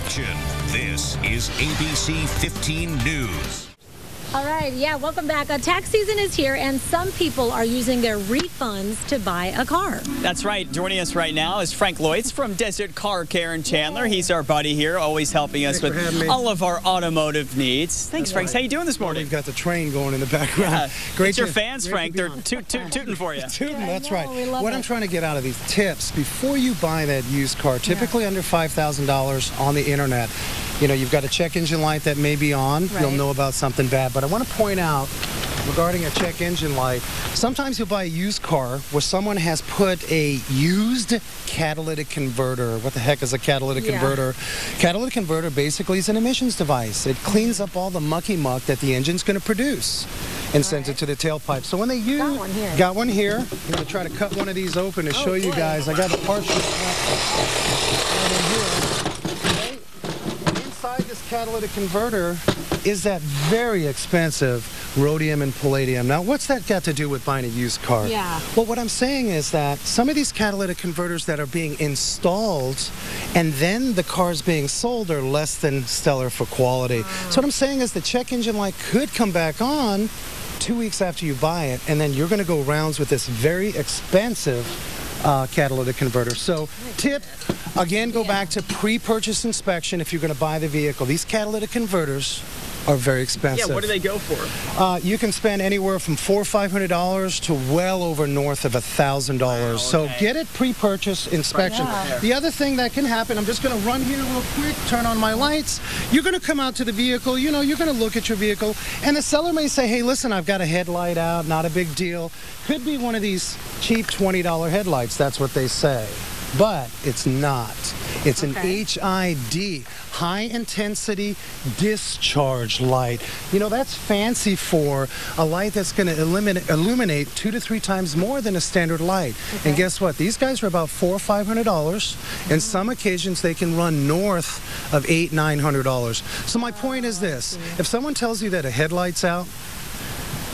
action. This is ABC 15 News. All right, yeah, welcome back. Tax season is here, and some people are using their refunds to buy a car. That's right. Joining us right now is Frank Leutz from Desert Car Care in Chandler. He's our buddy here, always helping us with all of our automotive needs. Thanks, Frank. How you doing this morning? We've got the train going in the background. Yeah. Great. It's your fans, Frank. They're tooting for you. Tooting, that's right. What I'm trying to get out of these tips, before you buy that used car, typically under $5,000 on the internet, you know, you've got a check engine light that may be on. Right. You'll know about something bad. But I want to point out, regarding a check engine light, sometimes you'll buy a used car where someone has put a used catalytic converter. What the heck is a catalytic converter? Catalytic converter basically is an emissions device. It cleans up all the mucky muck that the engine's going to produce and sends it to the tailpipe. So when they use... Got one here. I'm going to try to cut one of these open to show you guys. I got the partial inside this catalytic converter is that very expensive rhodium and palladium. Now, what's that got to do with buying a used car? Yeah. Well, what I'm saying is that some of these catalytic converters that are being installed and then the cars being sold are less than stellar for quality. So what I'm saying is the check engine light could come back on 2 weeks after you buy it, and then you're going to go rounds with this very expensive catalytic converter. So tip, again, go back to pre-purchase inspection if you're going to buy the vehicle. These catalytic converters are very expensive. Yeah, what do they go for? You can spend anywhere from $400 or $500 to well over north of $1,000. Wow, So okay. get it pre-purchase inspection. Yeah. The other thing that can happen, I'm just going to run here real quick, turn on my lights. You're going to come out to the vehicle, you know, you're going to look at your vehicle, and the seller may say, hey, listen, I've got a headlight out, not a big deal. Could be one of these cheap $20 headlights, that's what they say. But it's not. It's an HID, High Intensity Discharge light. You know, that's fancy for a light that's going to illuminate 2 to 3 times more than a standard light. And guess what? These guys are about $400 or $500. And some occasions they can run north of $800, $900. So my point is this. If someone tells you that a headlight's out,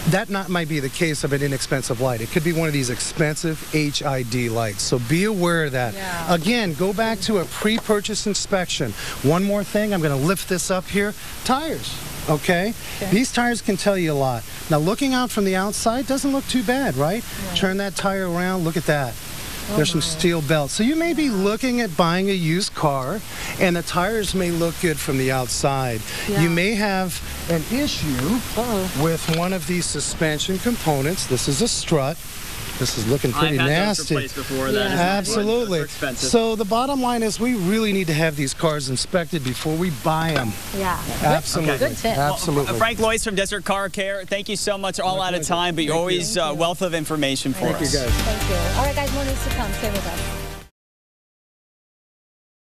that might be the case of an inexpensive light. It could be one of these expensive HID lights. So be aware of that. Yeah. Again, go back to a pre-purchase inspection. One more thing, I'm going to lift this up here. Tires, okay? These tires can tell you a lot. Now, looking out from the outside doesn't look too bad, right? Turn that tire around, look at that. There's some steel belts. So you may be looking at buying a used car, and the tires may look good from the outside. You may have an issue with one of these suspension components. This is a strut. This is looking pretty I've had nasty. those replaced before. That is Absolutely. expensive. So the bottom line is we really need to have these cars inspected before we buy them. Yeah. Absolutely. Good tip. Absolutely. Frank Leutz from Desert Car Care, thank you so much. All out of time, but you're always wealth of information for us. Thank you, guys. Thank you. All right, guys, more news to come. Stay with us.